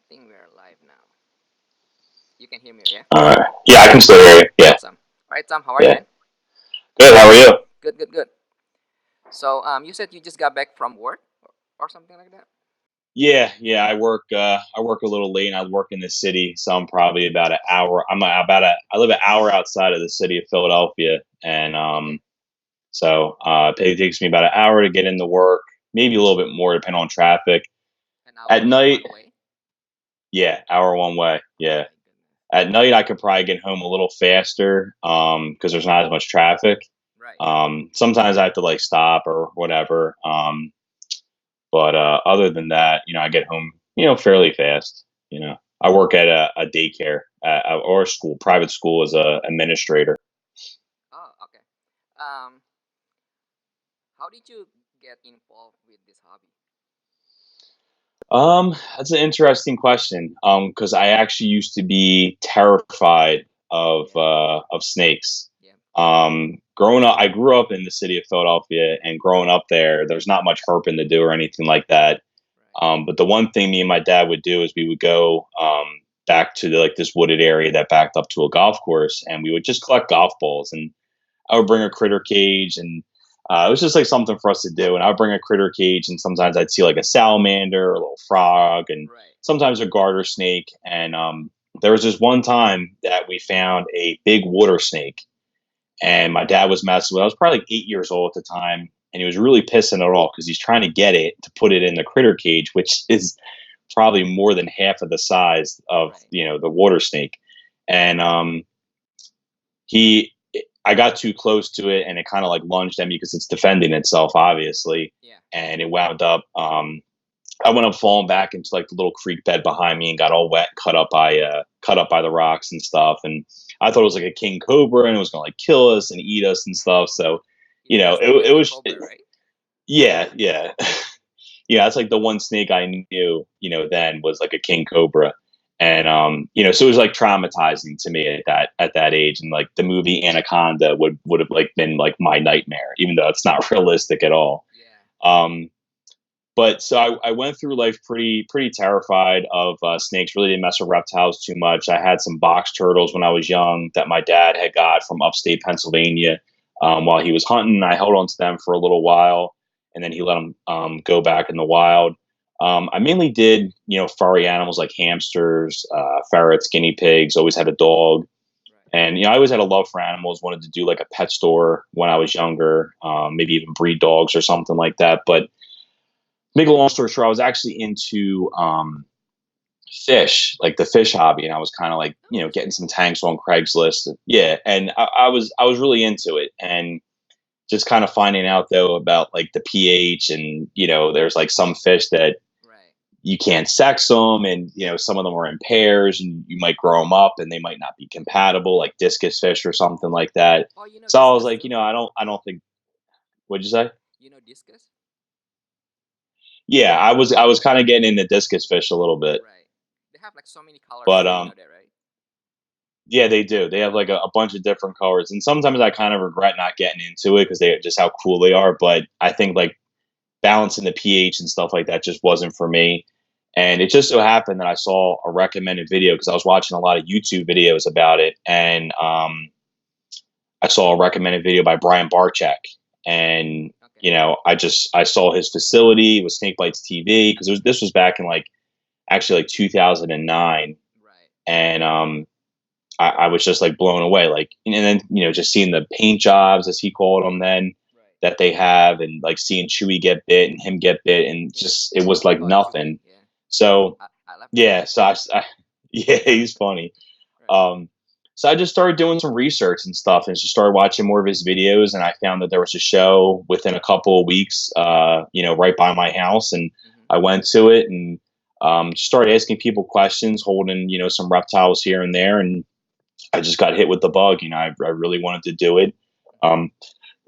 think we're live now. You can hear me, yeah? Yeah, I can still hear you. Yeah, Awesome. All right, Tom, how are you, yeah. man? Good. How are you? Good, good, good. So, you said you just got back from work or something like that? Yeah. I work a little late. And I work in the city, so I'm probably about an hour. I live an hour outside of the city of Philadelphia, and Okay. it takes me about an hour to get into work, maybe a little bit more depending on traffic. An At hour night, one way? yeah, hour one way. Oh Yeah. my goodness. At night, I could probably get home a little faster, because there's not as much traffic. Right. Sometimes I have to like stop or whatever. But other than that, I get home, fairly fast. I work at a daycare or a school, private school as a administrator. Oh, okay. Um, how did you get involved with this hobby? That's an interesting question. Because I actually used to be terrified Yeah, of snakes. yeah, Growing up, I grew up in the city of Philadelphia, and growing up there's not much herping to do or anything like that. right. But the one thing me and my dad would do is we would go back to like this wooded area that backed up to a golf course, and we would just collect golf balls. And I would bring a critter cage, and it was just like something for us to do. And I would bring a critter cage, and sometimes I'd see like a salamander, or a little frog, and Right. sometimes a garter snake. And there was this one time that we found a big water snake, and my dad was messing with it. I was probably like 8 years old at the time, and he was really pissing it off because he's trying to get it to put it in the critter cage, which is probably more than half of the size of Right. the water snake. And he I got too close to it, and it kind of like lunged at me because it's defending itself, obviously. Yeah. And it wound up. I went up falling back into like the little creek bed behind me and got all wet, cut up by the rocks and stuff. And I thought it was like a king cobra and it was gonna like kill us and eat us and stuff. So, Yeah, that's the it King was Cobra, right? yeah. Yeah, that's like the one snake I knew, then was like a king cobra. And so it was like traumatizing to me at that age. And like the movie Anaconda would have like been like my nightmare, even though it's not realistic at all. Yeah. Um but so I went through life pretty terrified of snakes. Really didn't mess with reptiles too much. I had some box turtles when I was young that my dad had got from upstate Pennsylvania while he was hunting. I held on to them for a little while, and then he let them go back in the wild. I mainly did furry animals like hamsters, ferrets, guinea pigs. Always had a dog, Right. and I always had a love for animals. Wanted to do like a pet store when I was younger, maybe even breed dogs or something like that. But make a long story short, I was actually into fish, like the fish hobby, and I was kind of like Oh, getting okay. some tanks on Craigslist. Yeah, and I was really into it, and just kind of finding out though about like the pH, and there's like some fish that Right. you can't sex them, and some of them are in pairs, and you might grow them up, and they might not be compatible, like discus fish or something like that. Oh, you know So I was discus like, too? I don't think. What'd you say? You know discus? Yeah, They I was kind of getting into discus fish a little bit, right. They have like so many colors but too. You know that, right? yeah, they do. They have like a bunch of different colors, and sometimes I kind of regret not getting into it because they just how cool they are. But I think like balancing the pH and stuff like that just wasn't for me. And it just so happened that I saw a recommended video because I was watching a lot of YouTube videos about it, and I saw a recommended video by Brian Barchek, and Okay. I saw his facility with Snake Bites TV because this was back in like actually like 2009, Right. and I was just like blown away. Like, and then just seeing the paint jobs, as he called them, then Right. that they have, and like seeing Chewy get bit and him get bit, and Yeah. just it was like Oh, Chewy. nothing. Yeah. So I love that yeah, guy. so yeah, he's funny. Right. Um, so I just started doing some research and stuff, and just started watching more of his videos, and I found that there was a show within a couple of weeks, right by my house, and Mm-hmm. I went to it and started asking people questions, holding some reptiles here and there, and I just got hit with the bug. I really wanted to do it. Um,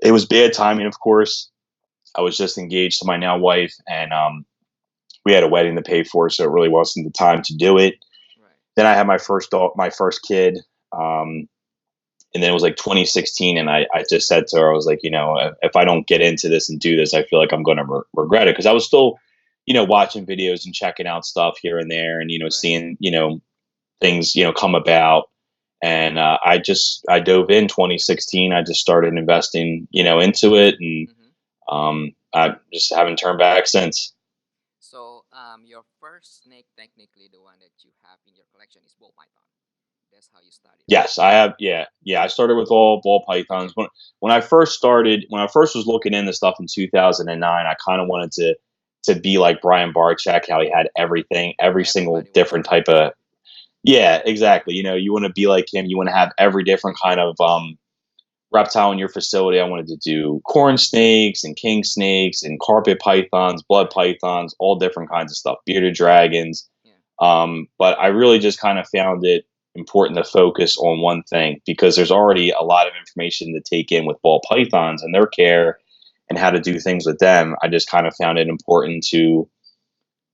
it was bad timing, of course. I was just engaged to my now wife, and we had a wedding to pay for, so it really wasn't the time to do it. Right. Then I had my first dog, my first kid, and then it was like 2016, and I just said to her, I was like, if I don't get into this and do this, I feel like I'm going to regret it because I was still, watching videos and checking out stuff here and there, and Right. seeing things come about. And I dove in 2016. I just started investing into it, and Mm-hmm. I just haven't turned back since. So, your first snake, technically the one that you have in your collection, is ball python. That's how you started, right? Yes, I have. Yeah, yeah. I started with all ball pythons. Okay. When I first started, when I first was looking into stuff in 2009, I kind of wanted to be like Brian Barczyk, how he had everything, every single Everybody wants different that. type of. Yeah, exactly. You want to be like him. You want to have every different kind of reptile in your facility. I wanted to do corn snakes and king snakes and carpet pythons, blood Right. pythons, all different kinds of stuff, bearded dragons. Yeah. But I really just kind of found it important to focus on one thing because there's already a lot of information to take in with ball pythons and their Right. care and how to do things with them. I just kind of found it important to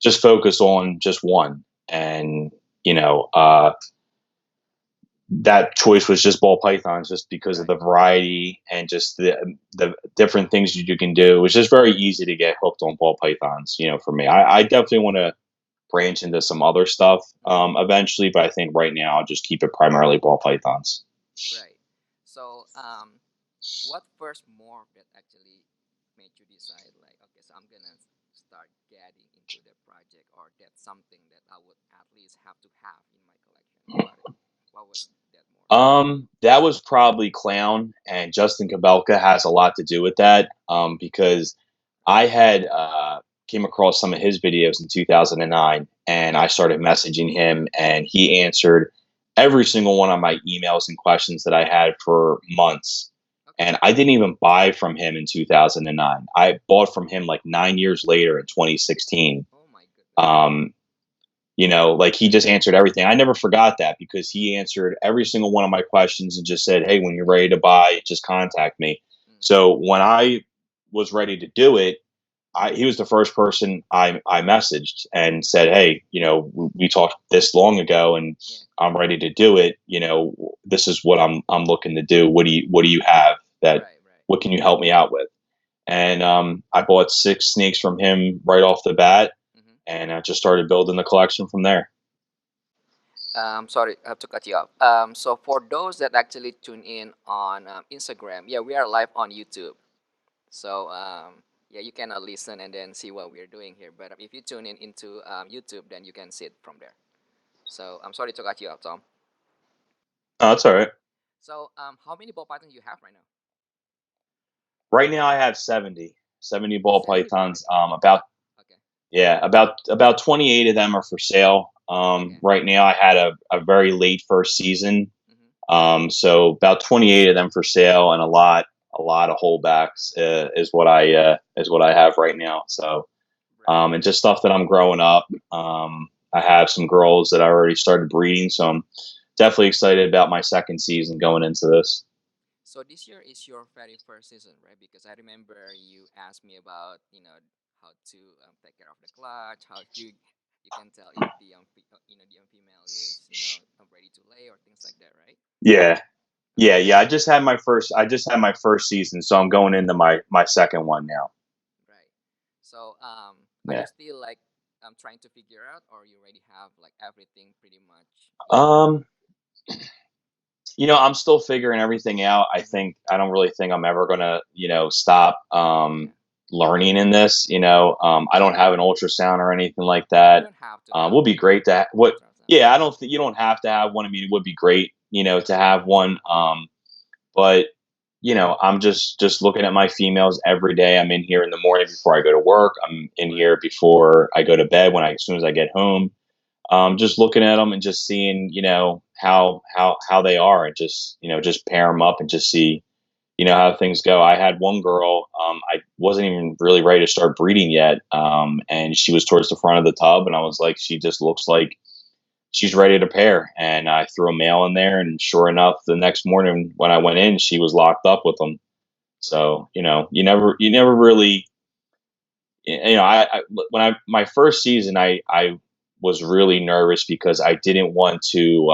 just focus on just one. And, you know, uh, that choice was just ball pythons, just because of Right. the variety and just the different things you can do. It was just very easy to get hooked on ball pythons. For me, I definitely want to branch into some other stuff Mm-hmm. eventually, but I think right now I'll just keep it primarily ball pythons. Right. So, what first morph that actually made you decide, like, okay, so I'm gonna start getting into the project, or that's something that I would at least have to have in my collection? What was that morph? That was probably clown, and Justin Kabelka has a lot to do with that. Because I had came across some of his videos in 2009, and I started messaging him, and he answered every single one of my emails and questions that I had for months. Okay. And I didn't even buy from him in 2009. I bought from him like 9 years later in 2016. Oh my goodness. Um, like he just answered everything. I never forgot that because he answered every single one of my questions and just said, "Hey, when you're ready to buy, just contact me." Mm-hmm. So when I was ready to do it, he was the first person I messaged and said, "Hey, we talked this long ago, and Yeah. I'm ready to do it. This is what I'm looking to do. What do you have that? Right. Right. What can you help me out with?" And I bought 6 snakes from him right off the bat, Mm-hmm. and I just started building the collection from there. Sorry, I have to cut you off. So for those that actually tune in on Instagram, yeah, we are live on YouTube. So yeah, you can listen and then see what we're doing here. But if you tune in into YouTube, then you can see it from there. So I'm sorry to cut you off, Tom. Oh, that's all right. So how many ball pythons you have right now? Right now, I have 70 ball 70 ball pythons. pythons. About Okay. Yeah, about 28 of them are for sale. Okay. Right now, I had a very late first season, Mm-hmm. so about 28 of them for sale, and a lot of holdbacks is what I have right now. So, Right. and just stuff that I'm growing up. I have some girls that I already started breeding, so I'm definitely excited about my second season going into this. So this year is your very first season, right? Because I remember you asked me about how to take care of the clutch, how you can tell if the the young female is ready to lay or things like that, right? Yeah, yeah, Okay. yeah. I just had my first season, so I'm going into my second one now. Right. So, are you Yeah. still like trying to figure out, or you already have like everything pretty much, Um, I'm still figuring everything out. Mm-hmm. I don't really think I'm ever gonna, stop Yeah. learning in this. I don't have an ultrasound or anything like You that. don't have to have Would be great to what. ultrasound. Yeah, I don't think you don't have to have one. I mean, it would be great, to have one. But I'm just looking at my females every day. I'm in here in the morning before I go to work. I'm in Right. here before I go to bed as soon as I get home. Just looking at them and just seeing, how they are, and just pair them up and just see, how things go. I had one girl, I wasn't even really ready to start breeding yet, and she was towards the front of the tub, and I was like, she just looks like she's ready to pair, and I threw a male in there, and sure enough, the next morning when I went in, she was locked up with them. Right. So you never really, I when I my first season, I was really nervous because I didn't want to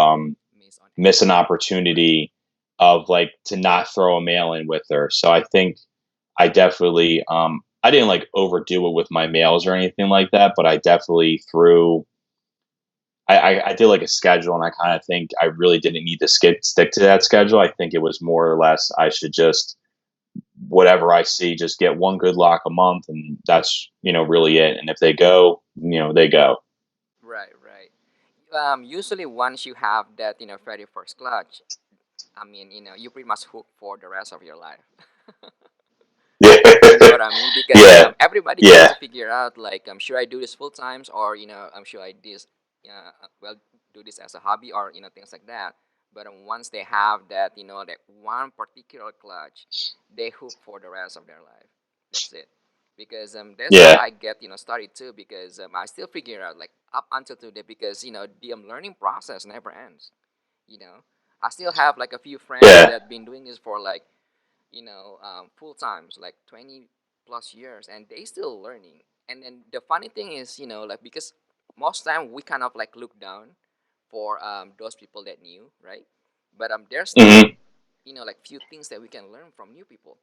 Miss on miss an anything. Right. opportunity of like to not throw a male in with her. So I think I definitely I didn't like overdo it with my males or anything like that, but I definitely threw. I did like a schedule, and I kind of think I really didn't need to stick to that schedule. I think it was more or less I should just whatever I see, just get one good lock a month, and that's really it. And if they go, they go. Right, right. Usually once you have that, very first clutch, I mean, you pretty much hooked for the rest of your life. Yeah, You know what I mean? Because yeah, everybody gets yeah, to figure out like, should I do this full times, or should I this, well, do this as a hobby, or things like that. But once they have that, that one particular clutch, they hook for the rest of their life. That's it. Because that's how yeah, I get started too. Because I still figure out like up until today, because the learning process never ends. You know, I still have like a few friends yeah, that been doing this for like full times, like 20 plus years, and they still learning. And then the funny thing is, like, because most time we kind of like look down for those people that knew, right? But there's still hmm like few things that we can learn from new people.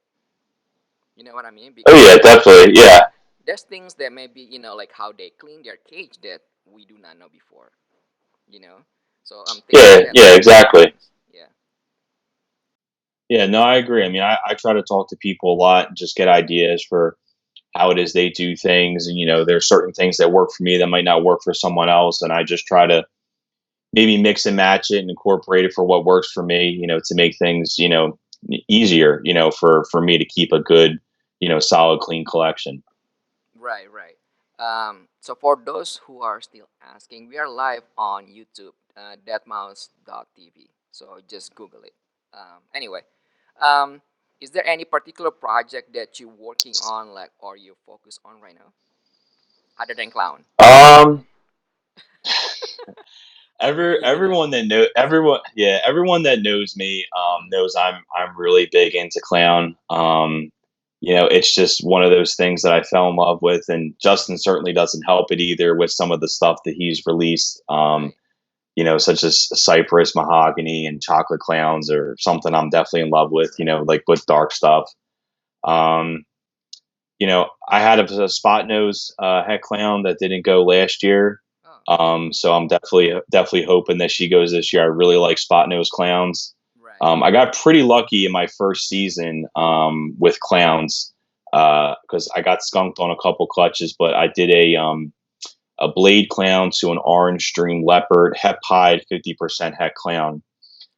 You know what I mean? oh Because yeah, definitely, yeah, there's things that maybe like how they clean their cage that we do not know before. You know, so things like yeah, that yeah, still exactly. happens. Yeah. Yeah, no, I agree. I mean, I try to talk to people a lot and just get ideas for how it is they do things, and there's certain things that work for me that might not work for someone else, and I just try to maybe mix and match it and incorporate it for what works for me, to make things, easier, for me to keep a good, solid, clean collection. Right, right. So for those who are still asking, we are live on YouTube, deadmouse.tv. So just Google it. Anyway, um, is there any particular project that you're working on, like, or you focus on right now, other than clown? Um, You know. everyone that knows me, Mhm. knows I'm really big into clown. Yeah. It's just one of those things that I fell in love with, and Justin certainly doesn't help it either with some of the stuff that he's released. Right. Such as cypress, mahogany, and chocolate clowns, or something I'm definitely in love with. Right. Like with dark stuff. Um, I had a spot nose head clown that didn't go last year. Oh. So I'm definitely hoping that she goes this year. I really like spot nose clowns. Right. I got pretty lucky in my first season with clowns because I got skunked on a couple clutches, but I did a blade clown to an orange stream leopard hep hide 50% het clown.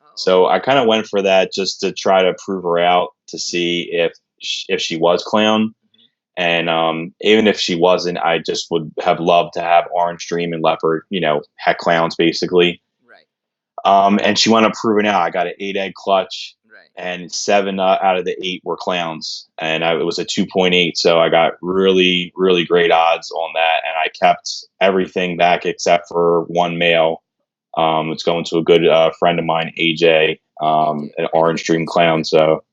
Oh. So I kind of went for that just to try to prove her out to Mhm. see if she was clown. Mhm. And even if she wasn't, I just would have loved to have orange dream and leopard, het clowns basically. Right. And she wound up proving out. I got an 8 egg clutch, Right. and seven out of the eight were clowns, and it was a 2.8. So I got really, really great odds on that, and I kept everything back except for one male. It's going to a good friend of mine, AJ, Yeah, AJ. an I know orange AJ. dream He's a clown. great guy. So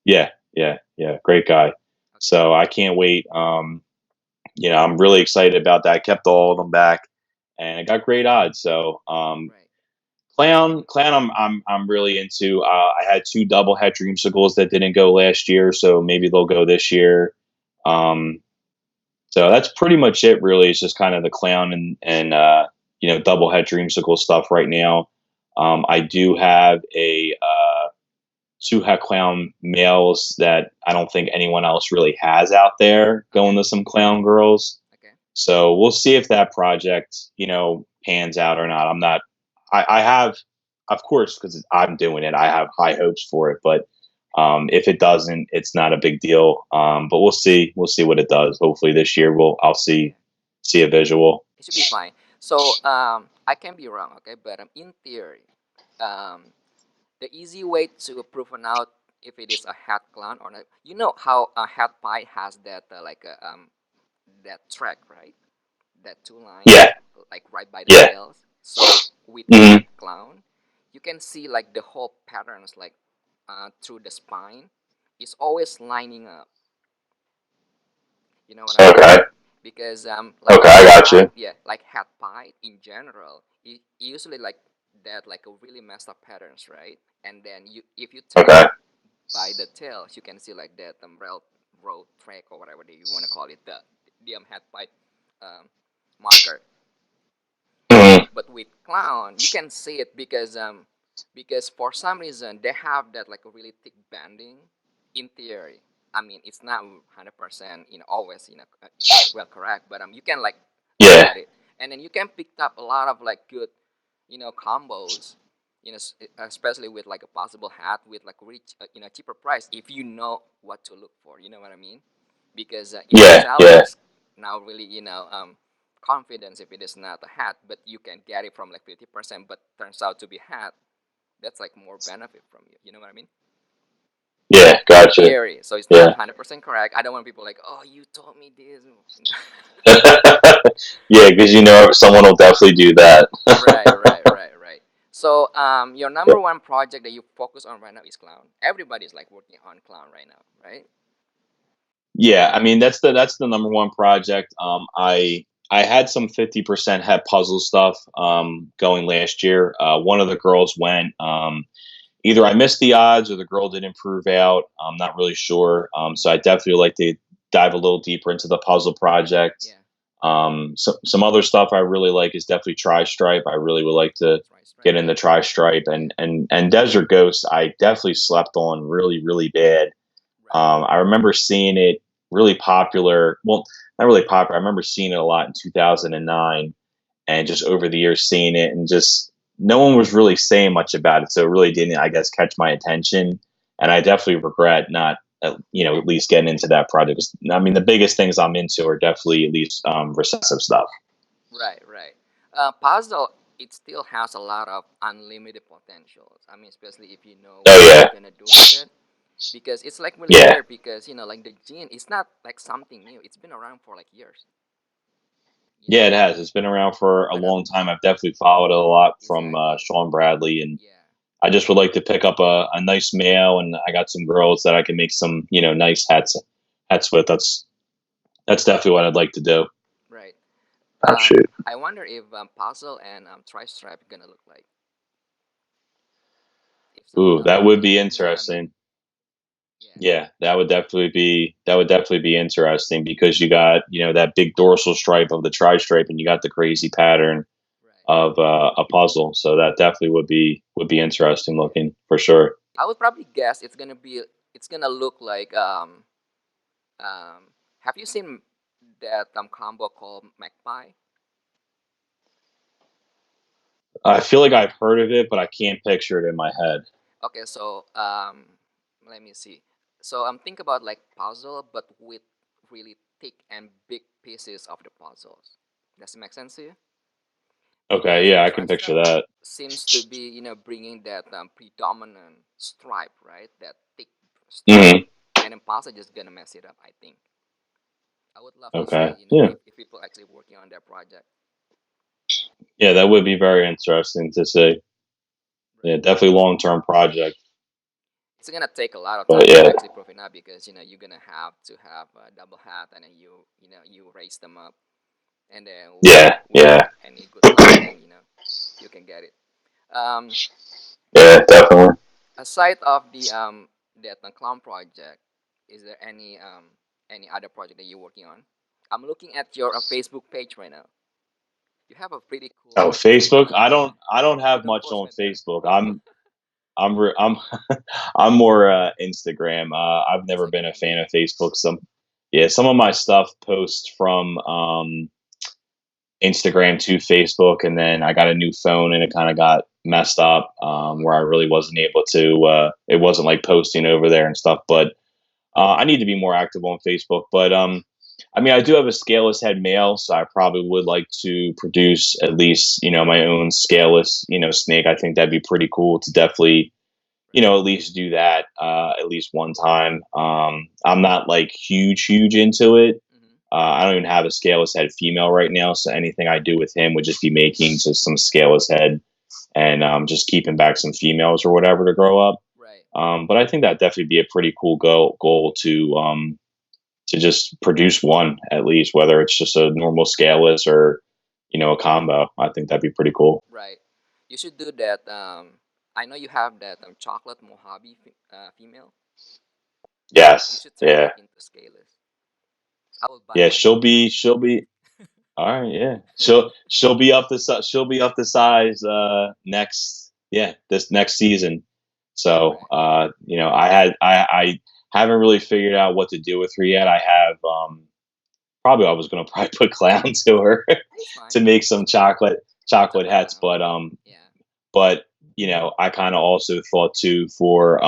yeah, yeah, yeah, great guy. Okay. So I can't wait. I'm really excited about that. I kept all of them back, and I got great odds. So Right. clown, I'm really into. I had two double het dreamsicles that didn't go last year, so maybe they'll go this year. Um, so that's pretty much it. Really, it's just kind of the clown and double het dreamsicle stuff right now. I do have a two het clown males that I don't think anyone else really has out there Okay. going to some clown girls. Okay. So we'll see if that project, pans out or not. I'm not. I have, of course, because I'm doing it. I have high hopes for it, but if it doesn't, it's not a big deal. But we'll see. We'll see what it does. Hopefully this year, I'll Yeah. see a visual. It should be fine. So I can be wrong, okay, but in theory, um, the easy way to prove out if it is a hat clown or not, you know how a hat pie has that like that track, right? That two line, Yeah, like right by the yeah, tails. So with hmm hat clown, you can see like the whole patterns like through the spine. It's always lining up. You know what I mean? okay, Because like okay, I hat got pie, you. yeah, like hat pie in general, usually like that like a really messed up patterns, right? And then you if you turn Okay, by the tails, you can see like that road track or whatever you want to call it, the head bite um, marker. Mhm. But with clown, you can see it because for some reason they have that like a really thick banding in theory. I mean, it's not 100% always well correct, but you can like look Yeah, at it, and then you can pick up a lot of like good combos, especially with like a possible hat with like rich cheaper price if you know what to look for. You know what I mean? Because if the yeah, seller yeah, is now really confidence if it is not a hat, but you can get it from like 50%, but turns out to be hat, that's like more benefit from you. You know what I mean? yeah. Gotcha. Theory. So it's not Yeah. 100% correct. I don't want people like, oh, you told me this. Yeah, because someone will definitely do that. Right, right, right, right. So your number one project that you focus on right now is clown. Everybody's like working on clown right now, right? Yeah, I mean that's the number one project. I had some 50% head puzzle stuff going last year. One of the girls went. Either I missed the odds or the girl didn't prove out. I'm not really sure. So I definitely like to dive a little deeper into the puzzle project. Yeah. Some other stuff I really like is definitely Tri Stripe. I really would like to Try stripe. get into Yeah. Tri Stripe Yeah. and Desert Ghost. I definitely slept on really really bad. Right. I remember seeing it really popular. Well, not really popular. I remember seeing it a lot in 2009, and just over the years seeing it, and just no one was really saying much about it, so it really didn't, I guess, catch my attention. And I definitely regret not, at least getting into that project. I mean, the biggest things I'm into are definitely at least recessive stuff. Right, right. Puzzle, it still has a lot of unlimited potentials. I mean, especially if you know Oh what yeah, you're gonna do with it, because it's like really yeah, weird because like the gene, it's not like something new. It's been around for like years. You yeah. know, It has. It's been around for a but long time. I've definitely followed it a lot from exactly, Sean Bradley, and yeah, I just would like to pick up a nice male, and I got some girls that I can make some, nice hats with. That's definitely what I'd like to do. right. Oh shoot. I wonder if puzzle and tri-stripe gonna look like if someone Ooh, else that do would it. be You know what I mean? interesting. Yeah. Yeah, that would definitely be interesting because you got, that big dorsal stripe of the tri stripe, and you got the crazy pattern Right. of a puzzle. So that definitely would be interesting Yeah. looking for sure. I would probably guess it's gonna look like have you seen that combo called magpie? I feel like I've heard of it, but I can't picture it in my head. Okay, so let me see. So think about like puzzle, but with really thick and big pieces of the puzzles. Does it make sense to you? Okay, Because yeah, I can picture tri-stripe that. seems to be bringing that predominant stripe, right? That thick stripe, Hmm. and then puzzle just gonna mess it up. I think. I would love to Okay, see yeah, if people actually working on that project. yeah, that would be very interesting to see. Yeah, Right. definitely long term project. It's gonna take a lot of But time to yeah, actually prove it out because you're gonna have to have a double hat and then you raise them up and then yeah, with yeah, any good lighting you can get it. Um, yeah, definitely. Aside of the clown project, is there any other project that you're working on? I'm looking at your Facebook page right now. You have a pretty cool Oh, Facebook Facebook. page. I don't You have don't much post on me there. Facebook. I'm I'm more Instagram. I've never been a Instagram, fan yeah. of Facebook. Some of my stuff posts from Instagram to Facebook, and then I got a new phone, and it kind of got messed up, Oh, where I okay. really wasn't able to. It wasn't like posting over there and stuff, but I need to be more active on Facebook. But I mean, I do have a scaleless head male, so I probably would like to produce at least, my own scaleless, snake. I think that'd be pretty cool to definitely, Right. at least do that at least one time. I'm not like huge into it. Mm-hmm. I don't even have a scaleless head female right now, so anything I do with him would just be making just some scaleless head and just keeping back some females or whatever to grow up. Right. But I think that definitely be a pretty cool goal to just produce one at least, whether it's just a normal scaleless or a combo. I think that'd be pretty cool. Right. You should do that. I know you have that chocolate Mojave female. You Yes, should turn yeah, that into scalers. I will buy Yeah, one from you. she'll be all right. Yeah, she'll be up she'll be up the size next this next season. So Right. I haven't really figured out what to do with her yet. I have probably I was gonna probably put clown to her It's fine. to make some It's a chocolate hats, clown. Yeah. but I kind of also thought too for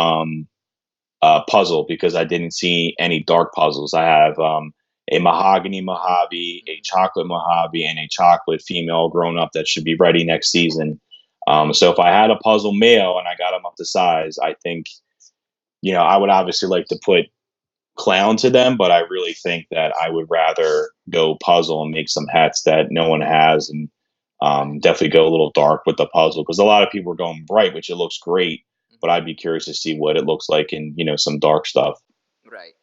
puzzle because I didn't see any dark puzzles. I have a mahogany Mojave, a Hmm. chocolate Mojave, and a chocolate female grown up that should be ready next season. Right. So if I had a puzzle male and I got them up to size, I think I would obviously like to put clown to them, but I really think that I would rather go puzzle and make some hats that no one has, and Right. definitely go a little dark with the puzzle because a lot of people are going bright, which it looks great, but Hmm. I'd be curious to see what it looks like in some dark stuff. Right.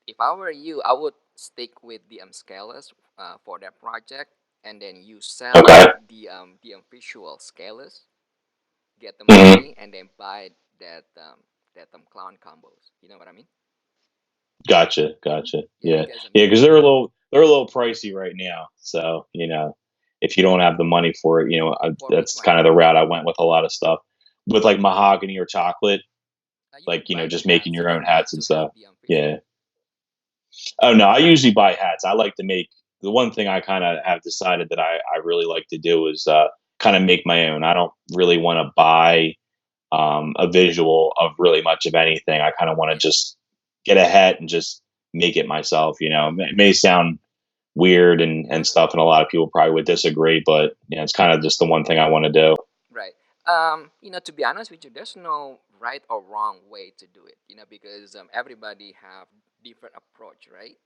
If I were you, I would stick with the scalers for that project, and then you sell Okay. the visual scalers, get the Hmm. money, and then buy that clown combos. You know what I mean? Gotcha. Gotcha. Yeah, Yeah. because Yeah. Because they're a little pricey right now. So if you don't have the money for it, for which that's one? kind of the route I went with a lot of stuff with like mahogany or chocolate, You like can buy the just making hats. You your own don't need hats and to have stuff. the Yeah. visual. Oh no, I usually buy hats. I like to make the one thing I kind of have decided that I really like to do is kind of make my own. I don't really want to buy a visual of really much of anything. I kind of want to Yeah. just get a hat and just make it myself. It may sound weird No, and no, no. stuff, and a lot of people probably would disagree, but it's kind of just the one thing I want to do. Right. To be honest with you, there's no right or wrong way to do it. Because everybody have different approach, right?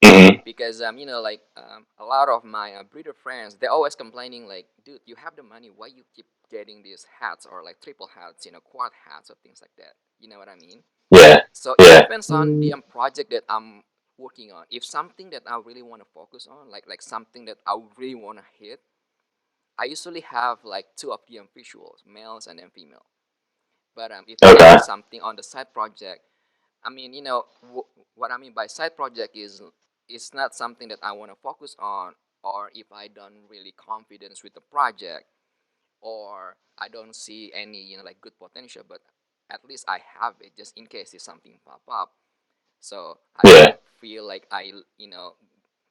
Hmm. Because like a lot of my breeder friends, they're always complaining like, dude, you have the money, why you keep getting these hats or like triple hats, quad hats or things like that. You know what I mean? Yeah, So it yeah, depends on the project that I'm working on. If something that I really want to focus on, like something that I really want to hit, I usually have like two of the visuals, males and then female. But if it's okay, like something on the side project, I mean, what I mean by side project is it's not something that I want to focus on, or if I don't really confidence with the project, or I don't see any like good potential, but at least I have it just in case if something pop up. So I yeah, don't feel like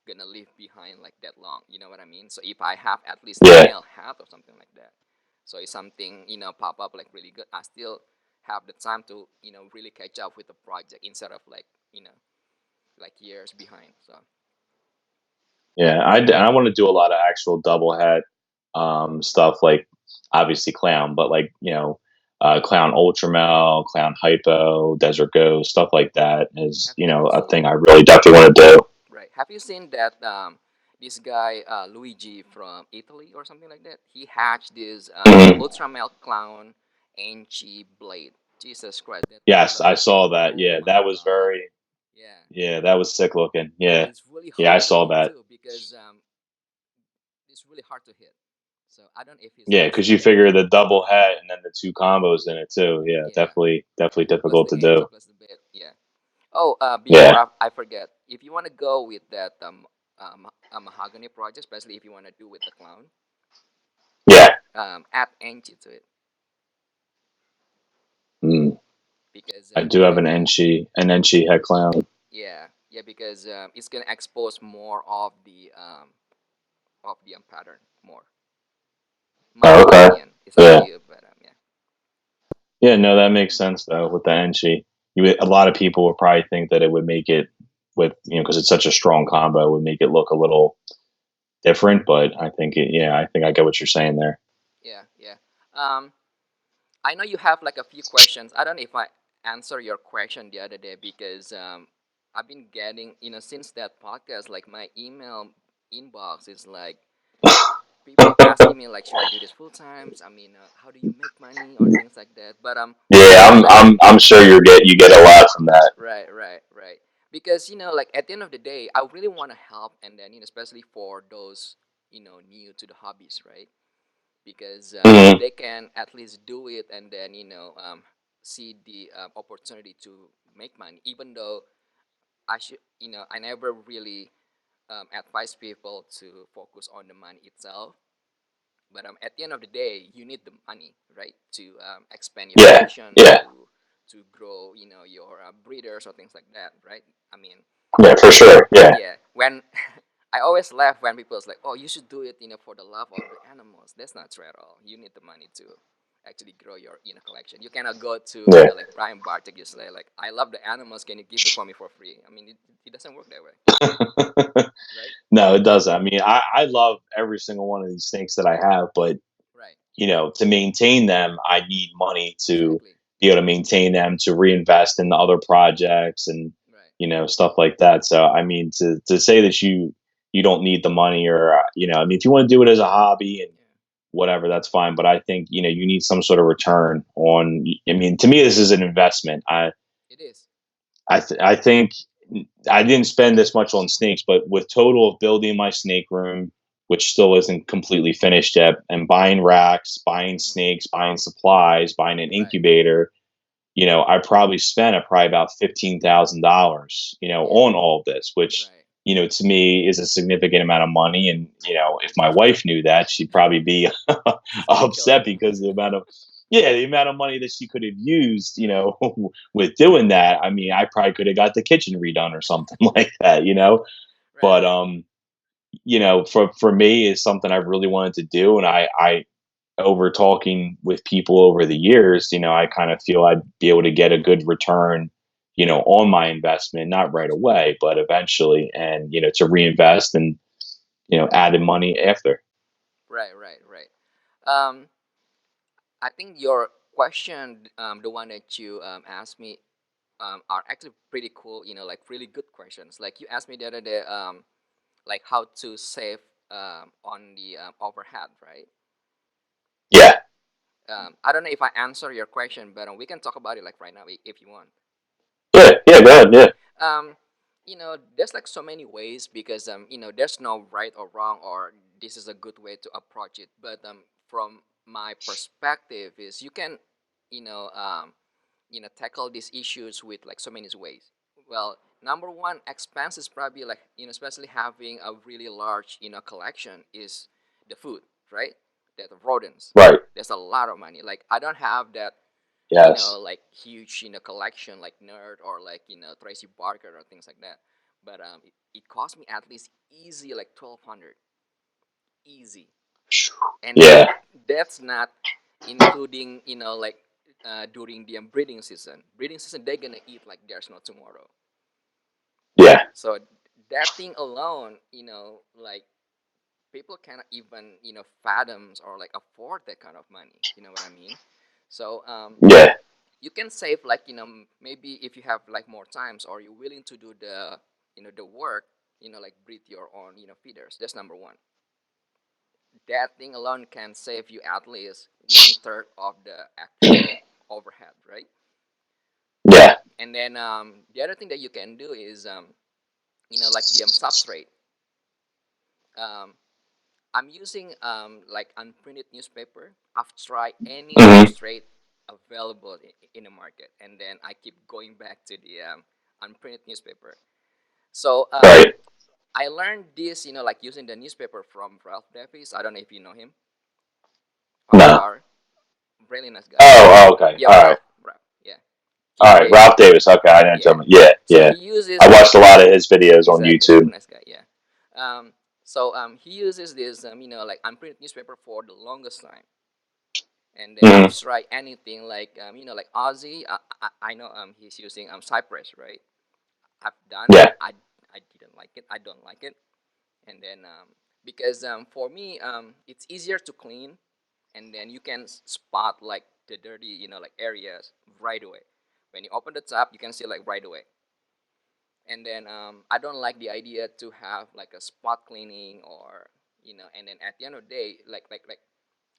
gonna live behind like that long. You know what I mean? So if I have at least a yeah, male hat or something like that, so if something pop up like really good, I still have the time to really catch up with the project instead of like like years behind. So yeah. I want to do a lot of actual double hat stuff, like obviously clown, but like clown ultramel, clown hypo, desert ghost, stuff like that is have you a seen thing I really definitely want to do. right? Have you seen that this guy Luigi from Italy or something like that? He hatched this Mhm. ultra male clown Anchi blade. Jesus Christ, that thing Yes, look. I saw that. Oh Yeah, my that was God. very. Yeah, Yeah, that was sick looking. and Yeah, it's really yeah, I hard to saw hit that. too because it's really hard to hit. So I don't know if he's Yeah, because you listening right figure now. the double hat and then the two combos in it too. Yeah, Yeah, definitely plus difficult the to Anchi do. plus the bit. Yeah. Oh, before Yeah, I forget, if you want to go with that mahogany project, especially if you want to do with the clown, yeah. add Anchi to it Mm. because I do you're have gonna an enchi head clown. yeah because it's gonna expose more of the pattern more. My Oh, okay. opinion, it's up to Yeah, you, but yeah, yeah. No, that makes sense though with the enchi. A lot of people would probably think that it would make it with because it's such a strong combo would make it look a little different, but I think I think I get what you're saying there. yeah, yeah. Um, I know you have like a few questions. I don't know if I answer your question the other day because I've been getting since that podcast like my email inbox is like people asking me like should I do this full times? I mean, how do you make money or things like that? But Yeah, I'm sure you get a lot from that. right, right, right. Because like at the end of the day, I really want to help, and then especially for those new to the hobbies, right? Because if Hmm. they can at least do it and then see the opportunity to make money. Even though I should, I never really advise people to focus on the money itself. But at the end of the day, you need the money, right, to expand your Yeah, collection, yeah, to grow, your breeders or things like that, right? I mean, yeah, for sure. Yeah, yeah. When I always laugh when people's like, "Oh, you should do it, for the love of the animals." That's not true at all. You need the money to actually grow your, collection. You cannot go to, yeah. like Brian Bartek, you say like, "I love the animals. Can you give it for me for free?" I mean, it doesn't work that way, right? No, it doesn't. I mean, I love every single one of these snakes that I have, but Right. to maintain them, I need money to Exactly. be able to maintain them, to reinvest in the other projects and Right. stuff like that. So I mean, to say that you don't need the money, or I mean, if you want to do it as a hobby and Yeah. whatever, that's fine. But I think you need some sort of return on. I mean, to me, this is an investment. It is. I think I didn't spend this much on snakes, but with total of building my snake room, which still isn't completely finished yet, and buying racks, buying Hmm. snakes, buying supplies, buying an Right. incubator, I probably spent probably about $15,000, Yeah. on all of this, which Right. to me is a significant amount of money. And if my wife knew that, she'd probably be She's gonna kill upset me. because the amount of money that she could have used, Right. with doing that. I mean, I probably could have got the kitchen redone or something like that. Right. But Right. for me is something I really wanted to do, and I over talking with people over the years, I kind of feel I'd be able to get a good return, on my investment, not right Absolutely. away, but eventually, and to reinvest and added money after. Right. Right. Right. Um, I think your question, the one that you asked me, are actually pretty cool. Like really good questions. Like you asked me the other day, like how to save on the overhead, right? Yeah. I don't know if I answer your question, but we can talk about it like right now if you want. Yeah. Yeah. Go ahead. Yeah. Um, there's like so many ways because there's no right or wrong or this is a good way to approach it. But from my perspective, is you can, you know, um, tackle these issues with like so many ways. Well, number one, expense is probably like especially having a really large collection is the food, right? That rodents. Right. There's a lot of money. Like I don't have that Yes. like huge collection like Nerd or like Tracy Barker or things like that. But it cost me at least easy like 1,200 easy, and Yeah. that's not including like during the breeding season. Breeding season they're gonna eat like there's no tomorrow. Yeah. So that thing alone, like people cannot even fathom or like afford that kind of money. You know what I mean? So Yeah. you can save like maybe if you have like more times or you're willing to do the the work like breed your own feeders. That's number one. That thing alone can save you at least one third of the actual overhead, right? Yeah. And then the other thing that you can do is like the substrate. um, I'm using like unprinted newspaper. I've tried any Hmm. substrate available in the market, and then I keep going back to the unprinted newspaper. So Right. I learned this, like using the newspaper from Ralph Davies. I don't know if you know him, No. RDR, really nice guy. Oh. Okay. Yeah, All right. Ralph. Yeah, All King right. Dave. Ralph Davis. Okay. I didn't tell Yeah. me. Yeah. So Yeah. he uses I watched a lot of his videos on exactly very YouTube. nice guy. Yeah. So he uses this like unprinted newspaper for the longest time, and then I've Hmm. tried anything like like Ozzy. I know he's using Cypress, right? I've done it. Yeah. I didn't like it. I don't like it. And then because for me it's easier to clean, and then you can spot like the dirty like areas right away. When you open the top, you can see like right away. And then I don't like the idea to have like a spot cleaning or and then at the end of the day like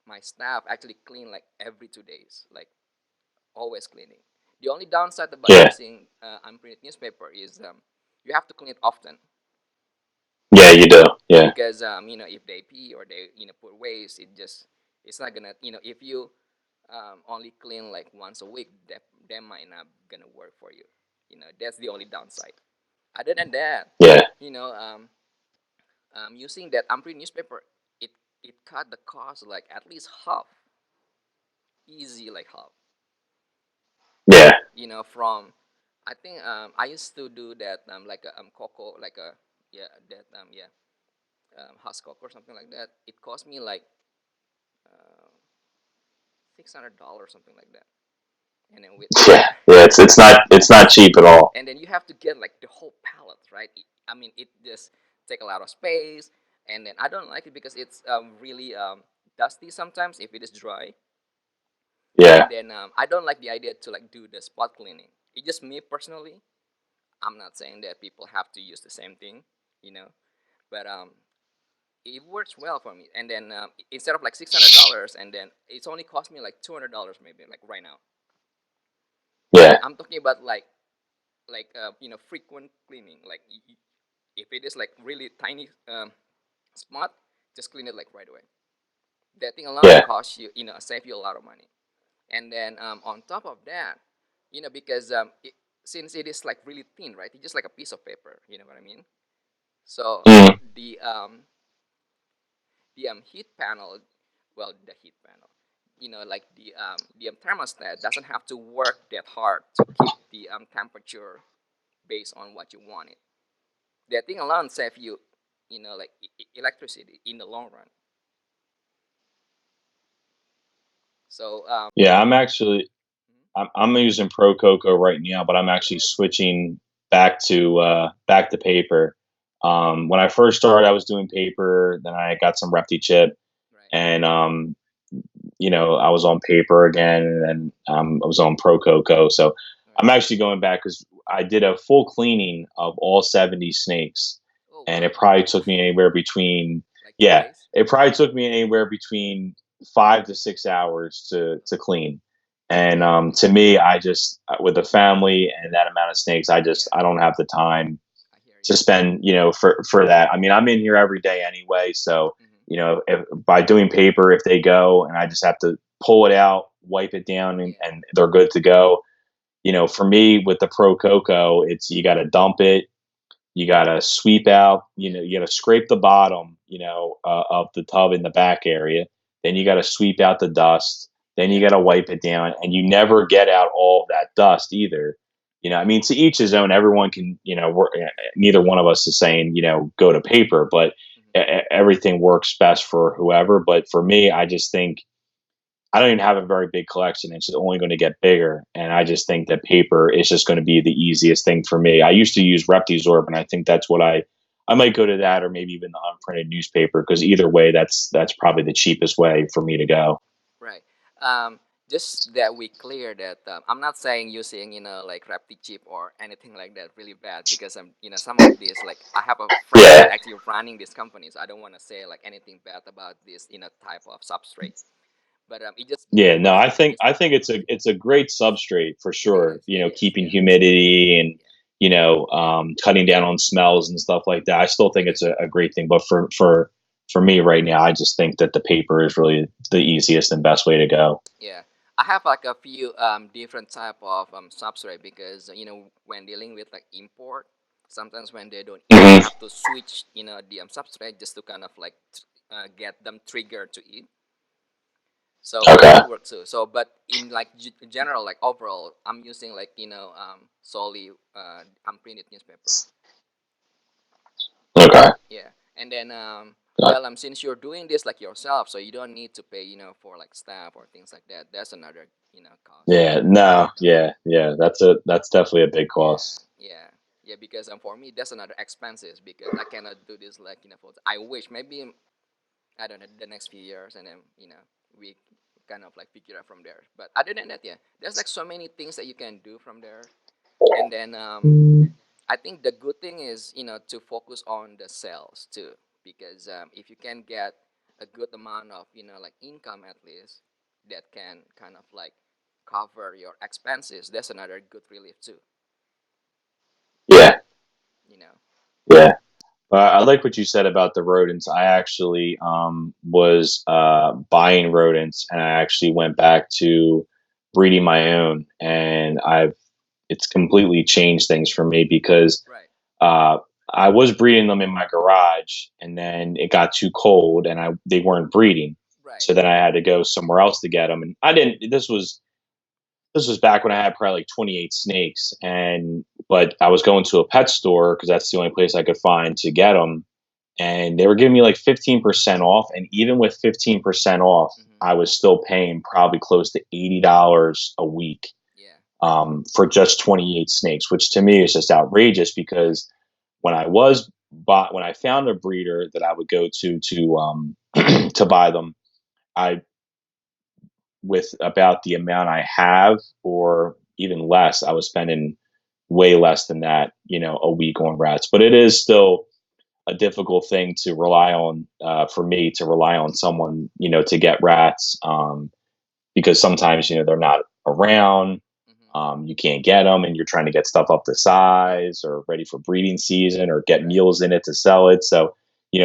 my staff actually clean like every 2 days, like always cleaning. The only downside about Yeah. using unprinted newspaper is you have to clean it often Yeah. You do. Yeah. because if they pee or they put waste, it's not gonna if you only clean like once a week, that might not gonna work for you. That's the only downside. Other than that, Yeah. you know, using that Ampri newspaper, it it cut the cost like at least half, easy like half. Yeah. From I think I used to do that like a cocoa like a yeah that yeah husk cocoa or something like that. It cost me like uh, $600 something like that, and then with Yeah. Yeah. It's not cheap at all. and then you have to get like the whole palette, right? I mean, it just take a lot of space, and then I don't like it because it's really dusty sometimes if it is dry, Yeah. and then I don't like the idea to like do the spot cleaning. It's just me personally. I'm not saying that people have to use the same thing, you know, but it works well for me. And then instead of like $600, and then it's only cost me like $200 maybe like right now. And Yeah. I'm talking about like frequent cleaning. Like if it is like really tiny spot, just clean it like right away. That thing alone Yeah. costs you, save you a lot of money. And then on top of that, because since it is like really thin, right? It's just like a piece of paper. You know what I mean? So Mm. the heat panel, well, the heat panel, like the thermostat doesn't have to work that hard to keep the temperature based on what you want it. That thing alone save you, like electricity in the long run. So Yeah. I'm using Pro Coco right now, but I'm actually switching back to paper. When I first started, I was doing paper. Then I got some Repti chip, right, and I was on paper again, and I was on Pro Coco. So right. I'm actually going back because I did a full cleaning of all 70 snakes, Oh and wow, it probably took me anywhere between like two yeah, days. it probably took me anywhere between 5 to 6 hours to clean. And Okay, to me, I just with a family and that amount of snakes, yeah, I don't have the time I hear to you. spend, for that. I mean, I'm in here every day anyway, so Hmm. if by doing paper, if they go and I just have to pull it out, wipe it down, and, Yeah, and they're good to go. For me with the Pro Coco, it's you got to dump it, you got to sweep out, yeah, you got to scrape the bottom, of the tub in the back area. Then you got to sweep out the dust. Then you yeah, got to wipe it down, and you never get out all of that dust either. I mean, to each his own. Everyone can, neither one of us is saying, go to paper, but hmm, everything works best for whoever. But for me, I just think I don't even have a very big collection. It's only going to get bigger. And I just think that paper is just going to be the easiest thing for me. I used to use Reptisorb, and I think that's what I might go to that, or maybe even the unprinted newspaper, because either way, that's probably the cheapest way for me to go. right. Um, just that we clear that I'm not saying using like Rapti chip or anything like that really bad because some of these like I have a friend that Yeah. actually running these companies. I don't want to say like anything bad about this type of substrate, but it just Yeah, no, I think it's I think it's a great substrate for sure. it is, Keeping yeah, humidity and yeah, cutting down on smells and stuff like that. I still it think it's is. a great thing. But for me right now, I just think that the paper is really the easiest and best way to go. Yeah, I have like a few different type of substrate because when dealing with like import, sometimes when they don't eat, I Hmm. have to switch the substrate just to kind of like get them triggered to eat. So Okay. that works too. So but in like general, like overall, I'm using like solely unprinted newspaper. Okay. Yeah, and then Uh, since you're doing this like yourself, so you don't need to pay for like staff or things like that. That's another cost. yeah. No. Yeah. Yeah. That's definitely a big Yeah, cost. yeah, yeah. Because for me, that's another expenses because I cannot do this like full. I wish maybe I don't know the next few years, and then we kind of like figure out from there. But other than that, yeah, there's like so many things that you can do from there. And then I think the good thing is to focus on the sales too, because if you can get a good amount of like income at least, that can kind of like cover your expenses. That's another good relief too. Yeah. You know. Yeah. I like what you said about the rodents. I actually was buying rodents, and I actually went back to breeding my own, and I've it's completely changed things for me because Right. uh, I was breeding them in my garage, and then it got too cold, and they weren't breeding. Right. So then I had to go somewhere else to get them, and I didn't. This was back when I had probably like 28 snakes, and but I was going to a pet store because that's the only place I could find to get them, and they were giving me like 15% off, and even with 15% off, Mm-hmm. I was still paying probably close to $80 a week Yeah. for just 28 snakes, which to me is just outrageous Right. because when I found a breeder that I would go to to buy them, I with about the amount I have or even less, I was spending way less than that, a week on rats. But it is still a difficult thing to rely on for me to rely on someone, to get rats because sometimes they're not around. Mm-hmm. You can't get them, and you're trying to get stuff up to Right. size or ready for breeding season or get Right. meals in it to sell it. So,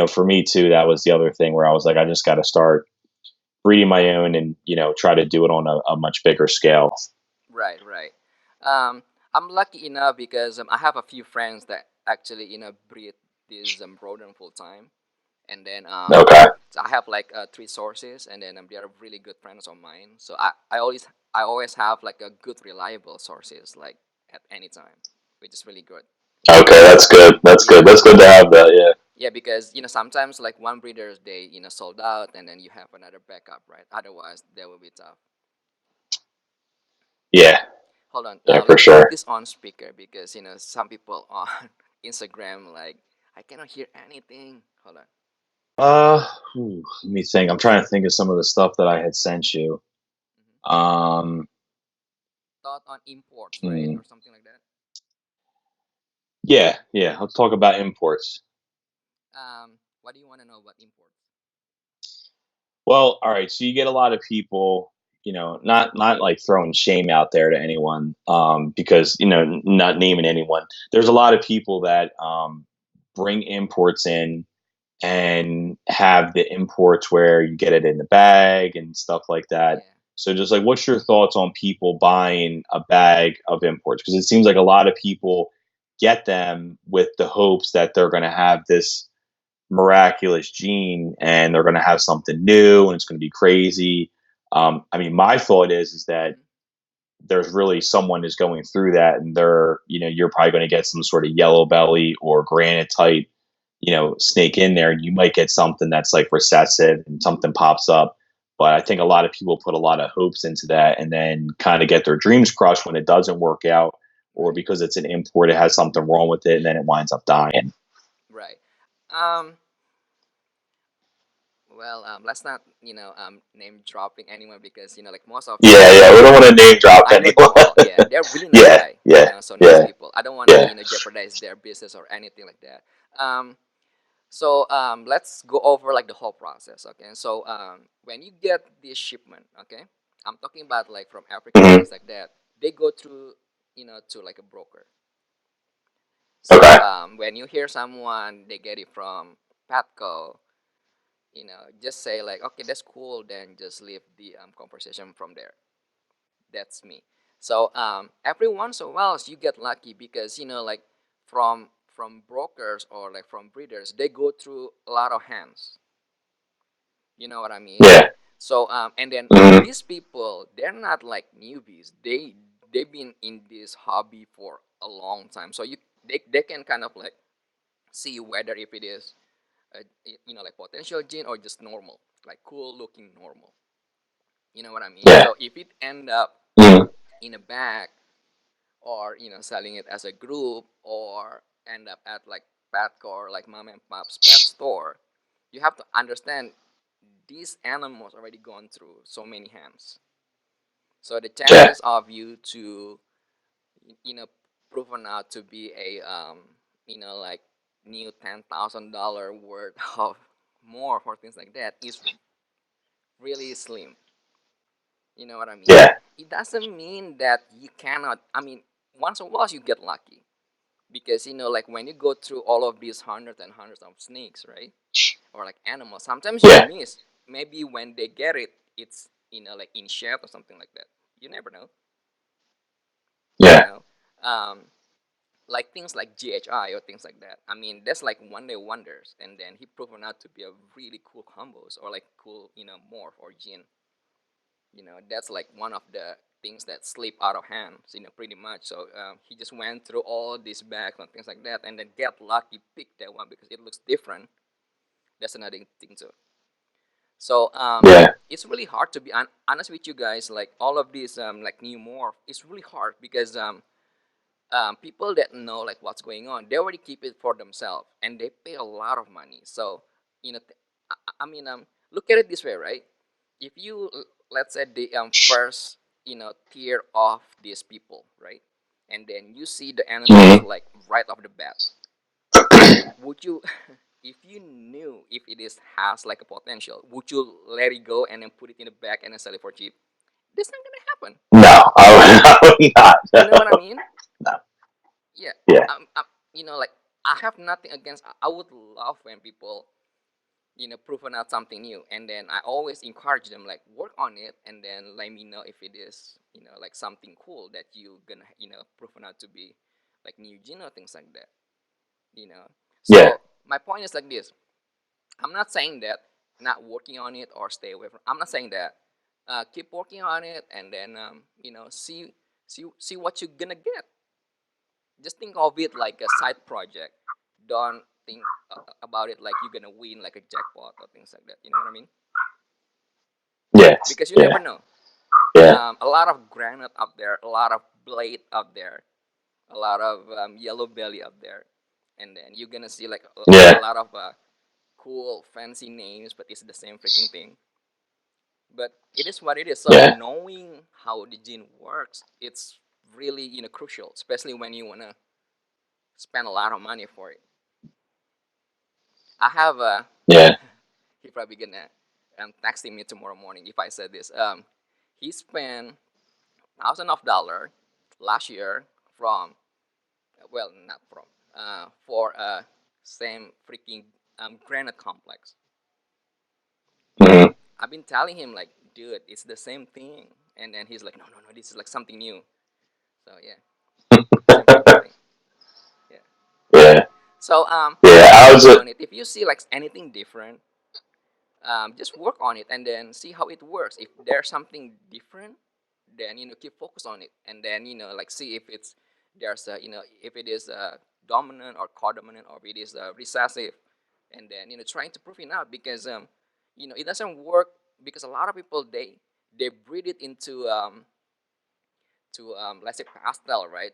for me too, that was the other thing where I was like, I just got to start breeding my own and try to do it on a much bigger scale. Right. Right. Um, I'm lucky enough because I have a few friends that actually breed this rodent full time, and then Okay. so I have like three sources, and then they are really good friends of mine. So I always have like a good reliable sources like at any time, which is really good. Okay, that's good. That's Yeah. good. That's good to have that. Yeah. Yeah, because sometimes like one breeders they sold out, and then you have another backup, right? Otherwise, that will be tough. Yeah. Hold on, Yeah, for let me put sure. this on speaker because some people on Instagram like I cannot hear anything. Hold on. Let me think. I'm trying to think of some of the stuff that I had sent you. Hmm. Um, Thought on imports, right, hmm. or something like that. Yeah, yeah. Let's talk about imports. What do you want to know about imports? Well, all right. So you get a lot of people, not like throwing shame out there to anyone, because not naming anyone. There's a lot of people that bring imports in and have the imports where you get it in the bag and stuff like that. Yeah. So just like, what's your thoughts on people buying a bag of imports? Because it seems like a lot of people get them with the hopes that they're going to have this miraculous gene and they're going to have something new and it's going to be crazy. I mean, my thought is that Hmm. there's really someone is going through that and you're probably going to get some sort of yellow belly or granite type, snake in there, and you might get something that's like recessive and something pops up. But I think a lot of people put a lot of hopes into that and then kind of get their dreams crushed when it doesn't work out, or Right. because it's an import, it has something wrong with it, and then it winds up dying. Right. Um. Well, let's not name dropping anyone because like most of Yeah, the yeah, we don't want to name drop I know them anyone. all. Yeah, they're really nice Yeah, guy. yeah, So nice yeah, people. I don't want to yeah. jeopardize their business or anything like that. So let's go over like the whole process. Okay. So when you get this shipment, okay, I'm talking about like from Africa and Hmm. things like that. They go through to like a broker. So Okay. when you hear someone they get it from Patco, just say like, okay, that's cool. Then just leave the conversation from there. That's me. So every once in a while you get lucky because like from brokers or like from breeders they go through a lot of hands. You know what I mean? Yeah. So and then Hmm. these people they're not like newbies. They've been in this hobby for a long time. So they can kind of like see whether if it is like potential gene or just normal, like cool looking normal. You know what I mean? Yeah. So if it end up Hmm. in a bag or selling it as a group or end up at like Petco or like mom and pop's pet store, you have to understand these animals already gone through so many hands. So the Yeah. chances of you to you know proven out to be a like new $10,000 worth of more or things like that is really slim. You know what I mean? Yeah. It doesn't mean that you cannot. I mean, once in a while you get lucky because like when you go through all of these hundreds and hundreds of snakes, right? Or like animals, sometimes you Yeah. miss. Maybe when they get it, it's like in shed or something like that. You never know. You Yeah. know. Um, like things like GHI or things like that. I mean, that's like one day wonders, and then he proven out to be a really cool combos or like cool, morph or gene. That's like one of the things that slip out of hand, pretty much. So he just went through all these bags and things like that, and then get lucky, pick that one because it looks different. That's another thing too. So Yeah. it's really hard to be honest with you guys. Like all of these like new morph, it's really hard because people that know like what's going on, they already keep it for themselves and they pay a lot of money. So I mean, look at it this way, right? If you let's say the first tier of these people, right, and then you see the animals Hmm. like right off the bat, would you if you knew if it is has like a potential, would you let it go and then put it in the bag and then sell it for cheap? That's not gonna happen. No, I would not. You know what I mean? No. Yeah. Yeah. Like I have nothing against. I would love when people proven out something new, and then I always encourage them like work on it, and then let me know if it is like something cool that you gonna proven out to be like new gene or things like that. You know. Yeah. So my point is like this. I'm not saying that not working on it or stay away from. I'm not saying that. Keep working on it, and then see what you're gonna get. Just think of it like a side project. Don't think about it like you're gonna win like a jackpot or things like that. You know what I mean? Yeah. Because you Yeah. never know. Yeah. A lot of granite up there, a lot of blade up there, a lot of yellow belly up there, and then you're gonna see like a Yeah. lot of cool fancy names, but it's the same freaking thing. But it is what it is. So Yeah. knowing how the gene works, it's really crucial, especially when you wanna spend a lot of money for it. I have a Yeah. he probably gonna texting me tomorrow morning if I said this. He spent $1,000 last year from well not from for same freaking granite complex. Hmm. I've been telling him like, dude, it's the same thing, and then he's like, no, no, no, this is like something new. So yeah, same freaking thing. Yeah. Yeah. So Yeah. keep I was working a on it. If you see like anything different, just work on it and then see how it works. If there's something different, then keep focus on it, and then like see if it's there's a if it is dominant or codominant or if it is recessive, and then trying to prove it out because it doesn't work because a lot of people they breed it into to let's say pastel, right?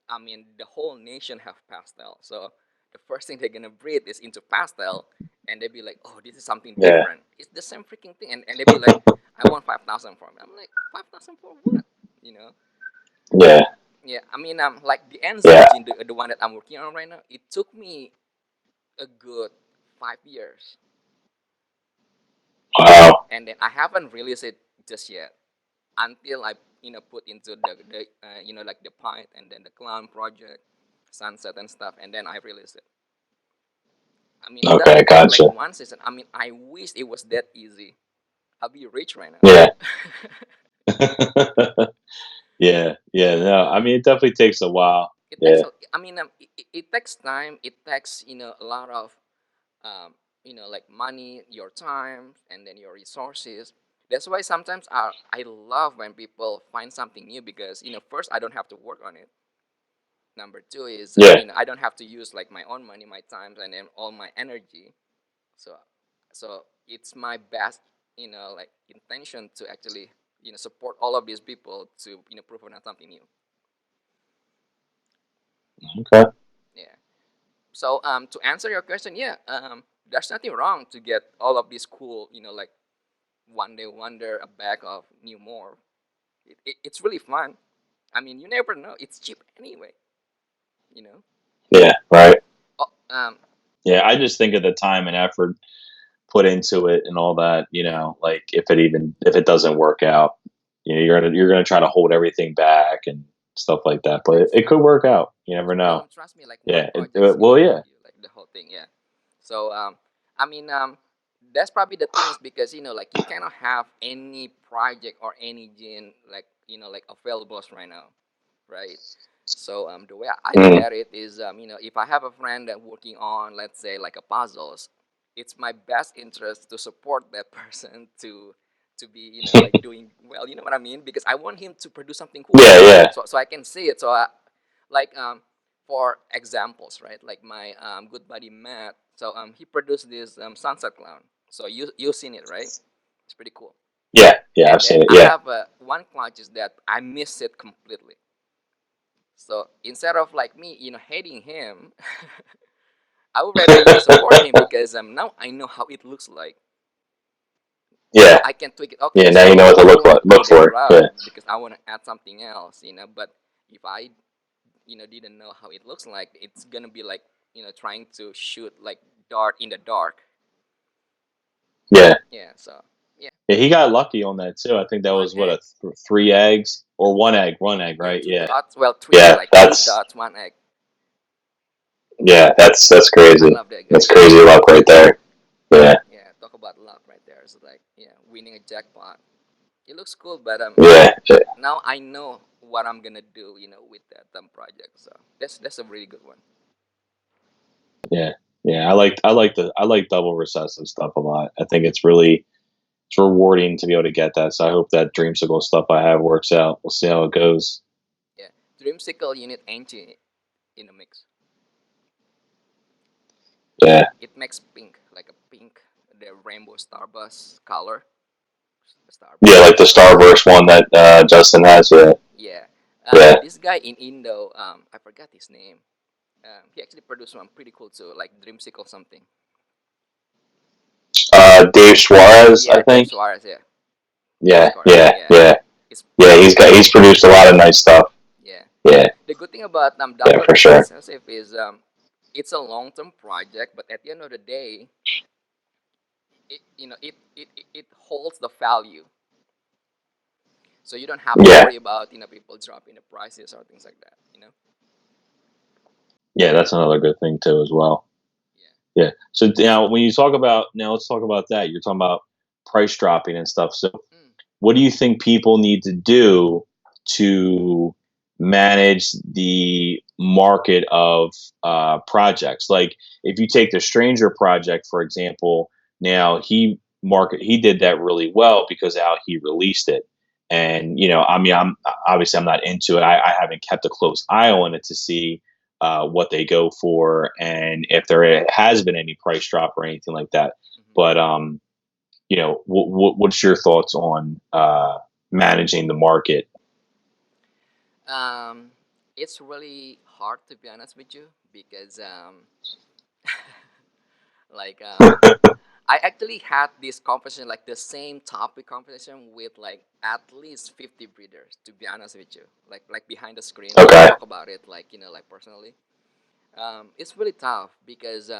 I mean, the whole nation have pastel, so the first thing they're gonna breed is into pastel, and they'd be like, "Oh, this is something yeah. different. It's the same freaking thing," and they'd be like, "I want 5,000 for it." I'm like, 5,000 for what? You know? Yeah. Yeah, I mean, like the enzyme Yeah. gene, the one that I'm working on right now, it took me a good 5 years, Wow. and then I haven't released it just yet until I put into the like the Pint and then the Clown project, Sunset and stuff, and then I released it. I mean, it Okay. doesn't take like Gotcha. one season. I mean, I wish it was that easy. I'll be rich right now. Yeah. Yeah. Yeah. No, I mean, it definitely takes a while. It takes. Yeah. I mean, it takes time. It takes a lot of um, like money, your time, and then your resources. That's why sometimes I love when people find something new because first I don't have to work on it. Number two is Yeah. I don't have to use like my own money, my time, and then all my energy. So it's my best like intention to actually support all of these people to prove on something new. Okay. Yeah. So to answer your question, yeah, there's nothing wrong to get all of these cool like one day wonder a bag of new more. It's really fun. I mean, you never know. It's cheap anyway. You know. Yeah. Right. Oh, Yeah. I just think of the time and effort put into it and all that. Like if it doesn't work out, you're gonna try to hold everything back and stuff like that. it But takes it could time. work out. You never know. Trust me, like one Yeah. project's gonna Well. give Yeah. you like the whole thing. Yeah. So I mean that's probably the thing is because like you cannot have any project or any gene like like available right now, right? So the way I look Mm. at it is, if I have a friend that working on, let's say, like a puzzles, it's my best interest to support that person to be, like doing well. You know what I mean? Because I want him to produce something cool. Yeah, yeah, So I can see it. So like for examples, right? Like my good buddy Matt. So he produced this sunset clown. So you've seen it, right? It's pretty cool. yeah, yeah. I've And then seen it. I Yeah, have one clutch is that I miss it completely. So instead of like me, hating him, I would rather support him because now I know how it looks like. yeah, I can tweak it. Okay, yeah. Now you so know what to I don't look want to like, go look that for. Yeah, route because I want to add something else. But if I didn't know how it looks like, it's gonna be like trying to shoot like dart in the dark. yeah, Yeah. So yeah, yeah. He got lucky on that too. I think that one was what egg. 3 eggs or one egg, Yeah, right? two Yeah, dots. Well, three, yeah. like two That's dots, one egg. yeah. That's I crazy. love that guy. That's crazy luck right there. Yeah, Yeah, talk about luck right there. It's like winning a jackpot. It looks cool, but yeah, now I know what I'm gonna do, with that project. So that's a really good one. yeah, yeah. I like double recessive stuff a lot. I think it's rewarding to be able to get that. So I hope that dreamsicle stuff I have works out. We'll see how it goes. Yeah, dreamsicle unit anti in the mix. Yeah, It makes pink, like a pink, the rainbow starburst color, yeah, starburst like the colors. Starburst one that Justin has. Yeah, Yeah, yeah. this guy in Indo, I forgot his name. He actually produced one pretty cool too, like dreamsicle something. Dave Suarez, I Yeah, Dave think. Suarez. Yeah, that's Yeah, correct. yeah, Yeah, yeah, it's yeah. pretty cool. He's produced a lot of nice stuff. Yeah. Yeah, The good thing about yeah, double for sure. recessive is it's a long term project, but at the end of the day, it holds the value, so you don't have to Yeah, worry about people dropping the prices or things like that. yeah. That's another good thing too, as well. Yeah. Yeah. So now, when you talk about now, let's talk about that. You're talking about price dropping and stuff. So, Mm. what do you think people need to do to manage the market of projects? Like, if you take the Stranger project, for example, now he did that really well because how he released it. Right. And I mean, I'm not into it. I haven't kept a close eye on it to see what they go for and if there has been any price drop or anything like that. Hmm. But what's your thoughts on managing the market? Um, it's really hard to be honest with you because like I actually had this conversation, like the same topic conversation with like at least 50 breeders. To be honest with you, like behind the screen, we Okay. talk about it like like personally. It's really tough because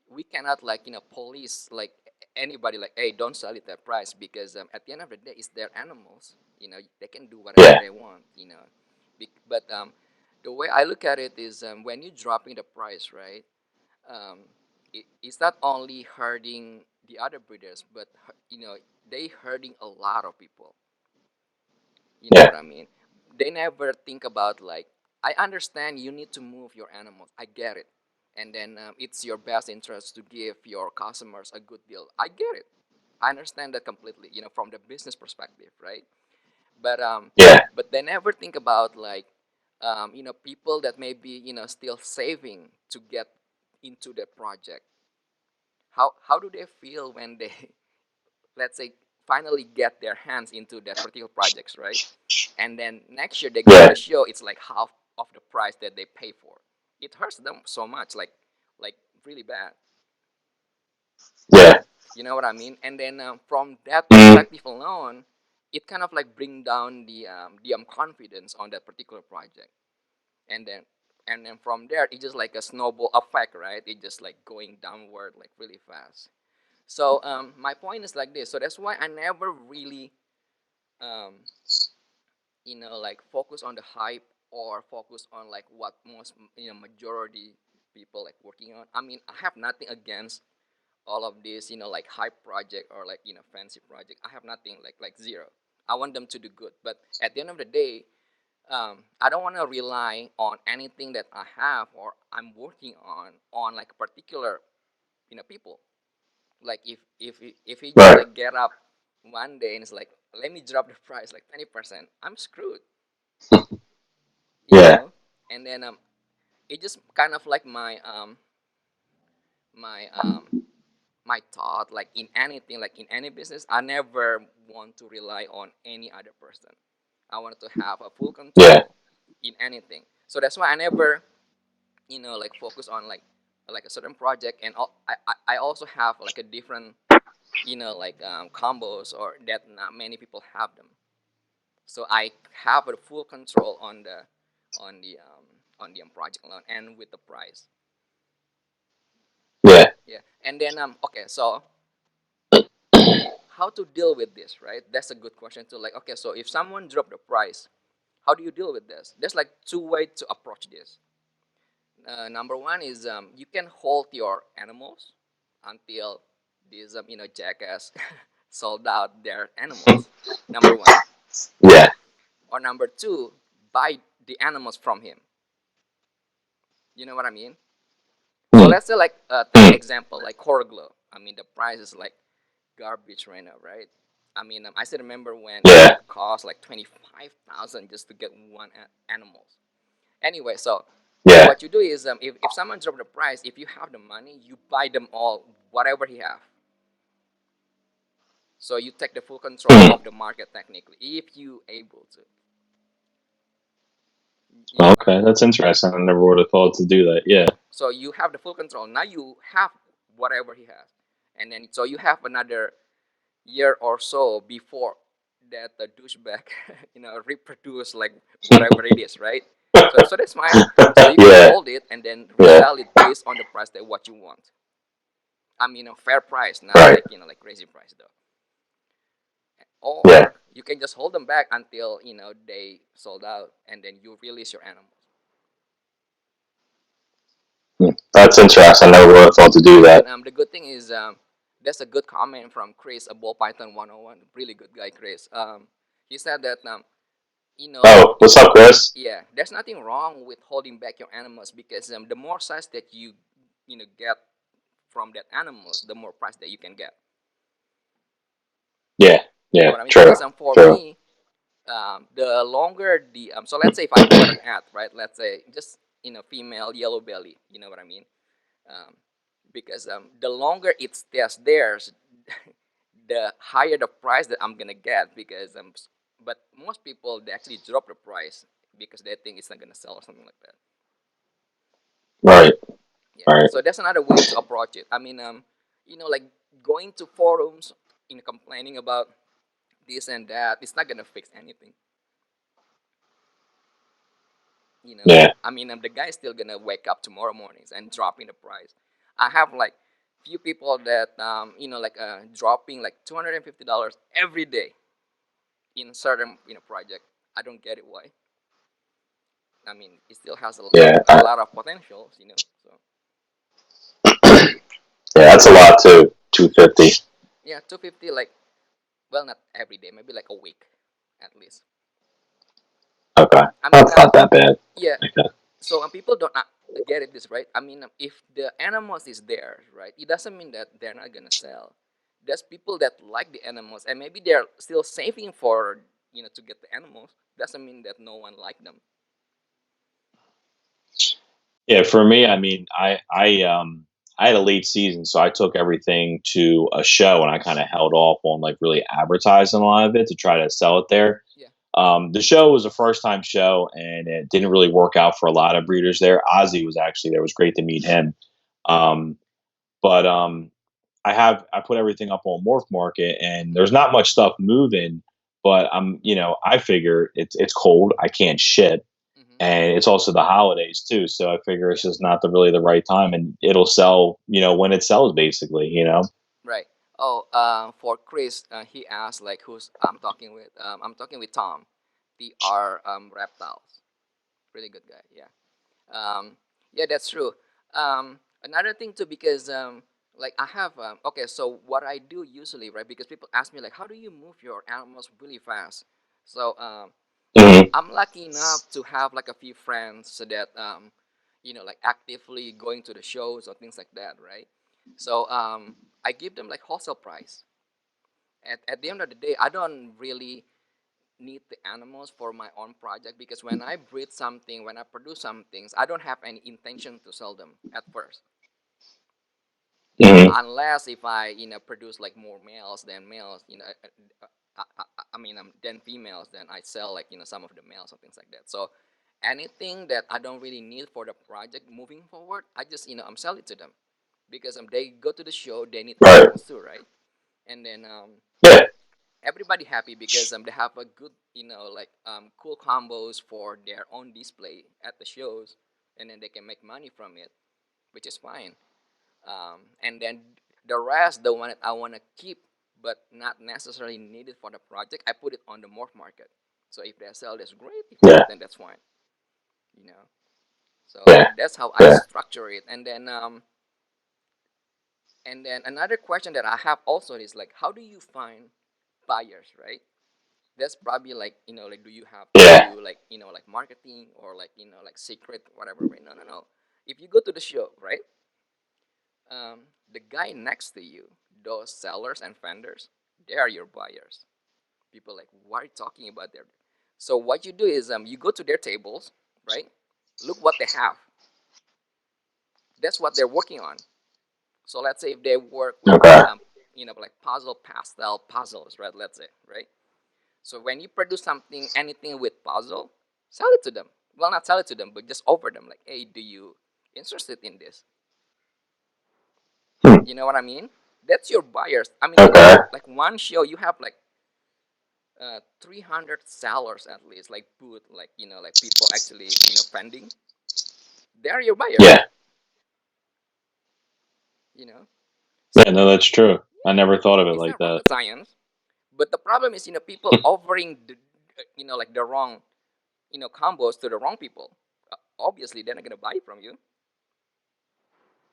we cannot like police like anybody like hey don't sell it that price because at the end of the day it's their animals. They can do whatever Yeah. they want. But the way I look at it is when you dropping the price, right? um, it's not only hurting the other breeders, but they hurting a lot of people. You know Yeah. what I mean? They never think about like I understand you need to move your animals. I get it, and then it's your best interest to give your customers a good deal. I get it. I understand that completely. From the business perspective, right? But Yeah. they never think about like people that may be still saving to get into the project. How do they feel when they let's say finally get their hands into that particular projects, right? And then next year they go to Yeah. the show, it's like half of the price that they pay for. It hurts them so much, like really bad. Yeah. You know what I mean? And then from that Mm. perspective alone, it kind of like bring down the confidence on that particular project. And then from there it's just like a snowball effect, right? It just like going downward like really fast. So my point is like this. So that's why I never really um, like focus on the hype or focus on like what most majority people like working on. I mean, I have nothing against all of this, like hype project or like fancy project. I have nothing like zero. I want them to do good, but at the end of the day, I don't want to rely on anything that I have or I'm working on like a particular people. Like if he just Right. like get up one day and it's like, let me drop the price like 20%, I'm screwed, you Yeah. know. And then it just kind of like my my thought, like in anything, like in any business, I never want to rely on any other person. I want to have a full Yeah. control in anything. So that's why I never like focus on like a certain project. And I also have like a different like combos or that not many people have them. So I have a full control on the um on the project alone and with the price. Yeah. Yeah. And then okay, so how to deal with this, right? That's a good question too. Like, okay, so if someone drop the price, how do you deal with this? There's like two ways to approach this. Number one is you can hold your animals until these jackass sold out their animals. Number one. Yeah. Or number two, buy the animals from him. You know what I mean? So Hmm. let's say like take Hmm. example like horror glow. I mean the price is like garbage right now, right? I mean I still remember when it Yeah. cost like 25,000 just to get one animal. Anyway, so Yeah. what you do is if someone drop the price, if you have the money, you buy them all, whatever he have. So you take the full control Hmm. of the market technically, if you able to. You know what I Okay, mean? that's interesting. I never would have thought to do that. Yeah. So you have the full control. Now you have whatever he has, and then so you have another year or so before that the douchebag, reproduce like whatever it is, right? So that's fine. So you can Yeah. hold it and then Yeah. resell it based on the price that what you want. I mean a fair price, not Right. like like crazy price though. Yeah. Or you can just hold them back until they sold out, and then you release your animals. Hmm. That's interesting. I never would have thought to do And then that. the good thing is that's a good comment from Chris, a ball python 101, really good guy, Chris. He said that Oh, it, what's up, Chris? yeah, there's nothing wrong with holding back your animals because the more size that you get from that animals, the more price that you can get. Yeah. You know Yeah. what I mean? True. Because for True. me, the longer the so let's say if I put an ad, right? Let's say just female yellow belly. You know what I mean? Um, because the longer it stays there, the higher the price that I'm gonna get. Because but most people they actually drop the price because they think it's not gonna sell or something like that. Right. Yeah. Right. So that's another way to approach it. I mean, like going to forums, complaining about this and that, it's not gonna fix anything. Yeah. I mean, the guy's still gonna wake up tomorrow mornings and dropping the price. I have like few people that like dropping like $250 every day in certain project. I don't get it why. I mean, it still has Yeah. a lot of potentials, So Yeah. That's a lot too. 250. yeah, 250 like, well, not every day, maybe like a week at least. Okay. I mean, That's not that bad. yeah. Okay. So people don't get it this right. I mean, if the animals is there, right, it doesn't mean that they're not gonna sell. There's people that like the animals, and maybe they're still saving for to get the animals. Doesn't mean that no one like them. Yeah. For me, I mean, I had a late season, so I took everything to a show, and I kind of held off on like really advertising a lot of it to try to sell it there. Yeah, The show was a first time show, and it didn't really work out for a lot of breeders there. Ozzy was actually there. It was great to meet him. Um, but I put everything up on Morph Market, and there's not much stuff moving. But I figure it's cold. I can't ship, hmm, and it's also the holidays too. So I figure it's yeah, just not really the right time, and it'll sell. When it sells, basically. right. Oh, for Chris, he asked like who's I'm talking with. I'm talking with Tom, TRReptiles. Really good guy. Yeah. Yeah, that's true. Another thing too, because like I have okay, so what I do usually, right? Because people ask me like, how do you move your animals really fast? So Hmm. I'm lucky enough to have like a few friends so that like actively going to the shows or things like that, right? So I give them like wholesale price. At the end of the day, I don't really need the animals for my own project, because when I breed something, when I produce some things, I don't have any intention to sell them at first. Hmm. Unless if I produce like more males than males, then females, then I sell like some of the males or things like that. So anything that I don't really need for the project moving forward, I just I'm selling it to them, because they go to the show, they need Right. animals too, right? And then Yeah. everybody happy because they have a good cool combos for their own display at the shows, and then they can make money from it, which is fine. And then the rest, the one that I want to keep but not necessarily needed for the project, I put it on the morph market. So if they sell, that's great. If Yeah. not, then that's fine. You know. So Yeah. that's how I Yeah. structure it. And then another question that I have also is like, how do you find buyers, right? That's probably like like, do you have to Yeah. do like like marketing or like like secret whatever, right? No, no, no. If you go to the show, right? The guy next to you, those sellers and vendors, they are your buyers. People like, what are you talking about there? So what you do is you go to their tables, right? Look what they have. That's what they're working on. So let's say if they work with Okay. like pastel puzzles, right? Let's say, right? So when you produce something, anything with puzzle, sell it to them. Well, not sell it to them, but just offer them like, hey, do you interested in this? Hmm. You know what I mean? That's your buyers. I mean, Okay. like one show, you have like 300 sellers at least, like booth, like like people actually pending. They are your buyers. Yeah. You know, Yeah. so No, that's true. I yeah, never thought of it it's like not that. rocket science. But the problem is, people offering like the wrong combos to the wrong people. Obviously, they're not gonna buy from you.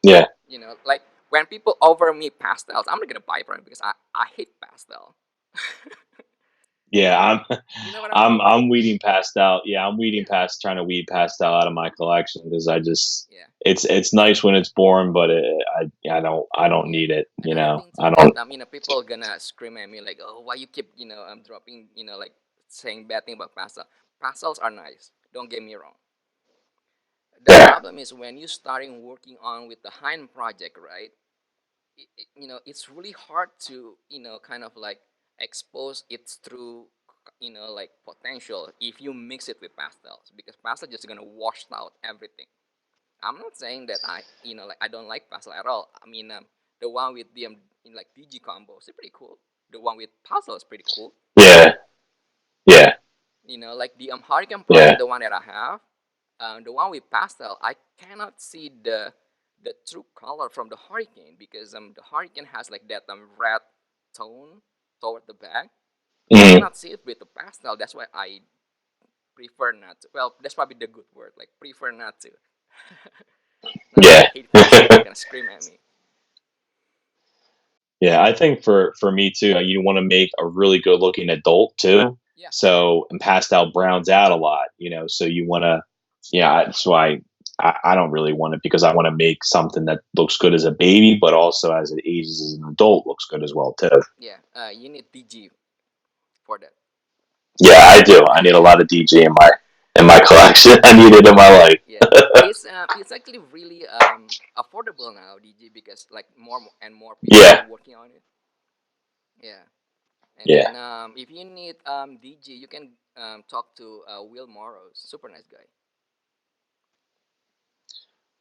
Yeah. Like when people offer me pastels, I'm not gonna buy from it because I hate pastel. Yeah. You know what I I'm mean? I'm weeding pastel. Yeah, I'm weeding Yeah, past trying to weed pastel out of my collection because I just yeah, it's nice when it's born, but I don't yeah. need it. Another thing I too that don't. people gonna scream at me like, oh, why you keep dropping like saying bad thing about pastel. Pastels are nice. Don't get me wrong. The Yeah. problem is when you starting working on with the hind project, right? It's really hard to kind of like expose its true like potential if you mix it with pastels, because pastel just gonna wash out everything. I'm not saying that like I don't like pastel at all. I mean, the one with the like DG combo is pretty cool. The one with pastel is pretty cool. Yeah. Yeah. Like the hurricane Yeah. project, the one that I have, the one with pastel, I cannot see the true color from the hurricane, because the hurricane has like that red tone toward the back. I Mm. cannot see it with the pastel. That's why I prefer not to. Well, that's probably the good word, like prefer not to. Not that I Yeah. hate pastel. They're gonna scream at me. Yeah, I think for me too, you want to make a really good looking adult too. Yeah, So and pastel browns out a lot, so you want to, yeah. That's why I don't really want it because I want to make something that looks good as a baby, but also as it ages as an adult looks good as well too. yeah. You need DG for that. Yeah, I do. I need a lot of DJ in my collection. I need it in my life. Yeah, it's actually really affordable now, DG, because like more and more people Yeah, are working on it. Yeah. And yeah. then if you need DG, you can talk to Will Morrows, super nice guy.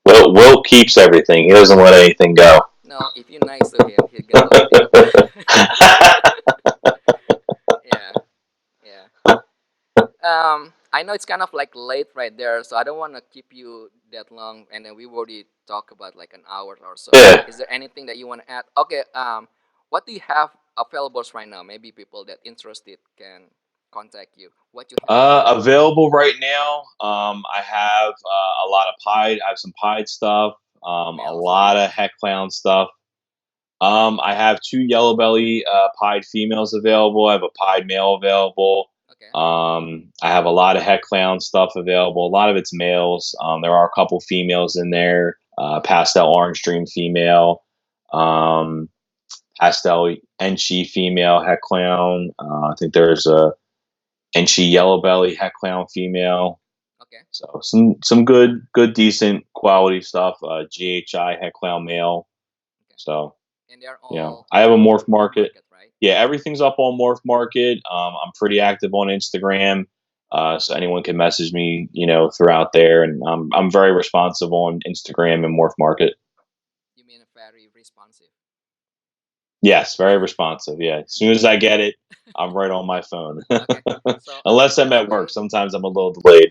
Will keeps everything. He doesn't let anything go. No, if you're nice to him, he's gonna let it. Yeah, yeah. I know it's kind of like late right there, so I don't want to keep you that long. And then we already talked about like an hour or so. Yeah. Is there anything that you want to add? Okay. What do you have available right now? Maybe people that interested can contact you. What you have? Available right now. I have a lot of pied. I have some pied stuff. A Males or lot of females? heck clown stuff. I have two yellow belly pied females available. I have a pied male available. Okay. I have a lot of het clown stuff available. A lot of it's males. There are a couple females in there. Pastel orange dream female. Um, Pastel Enchi female het clown. I think there's a Enchi yellow belly het clown female. Okay. So some good decent quality stuff. GHI het clown male. Okay. So And they're I have all a on morph your market. market, right? Yeah, everything's up on Morph Market. I'm pretty active on Instagram, so anyone can message me, throughout there, and I'm very responsive on Instagram and Morph Market. You mean very responsive. Yes, very responsive. Yeah, as soon as I get it, I'm right on my phone. Okay. So the Unless I'm best at work, way. sometimes I'm a little delayed.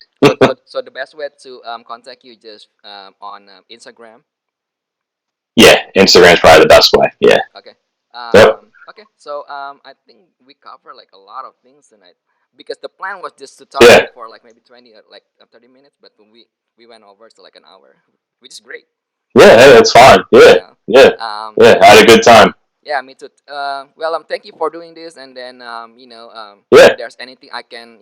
So the best way to contact you just on Instagram. Yeah, Instagram's probably the best way. Yeah. Okay. Yep. Okay. So I think we cover like a lot of things tonight because the plan was just to talk Yeah. for like maybe 20 like 30 minutes, but we went over to like an hour, which is great. Yeah, hey, that's fine. Yeah. Yeah. Yeah. Um. Yeah. I had a good time. Yeah. Me too. Well, thank you for doing this, and then if Yeah. there's anything I can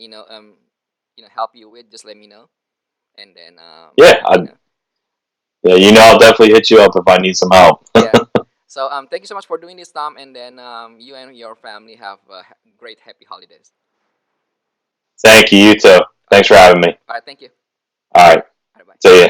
help you with, just let me know, and then Yeah. you know Yeah. I'll definitely hit you up if I need some help. yeah. So thank you so much for doing this, Tom, and then you and your family have great happy holidays. Thank you. You too. All Thanks right. for having me. All right. Thank you. All right. Bye bye. See ya.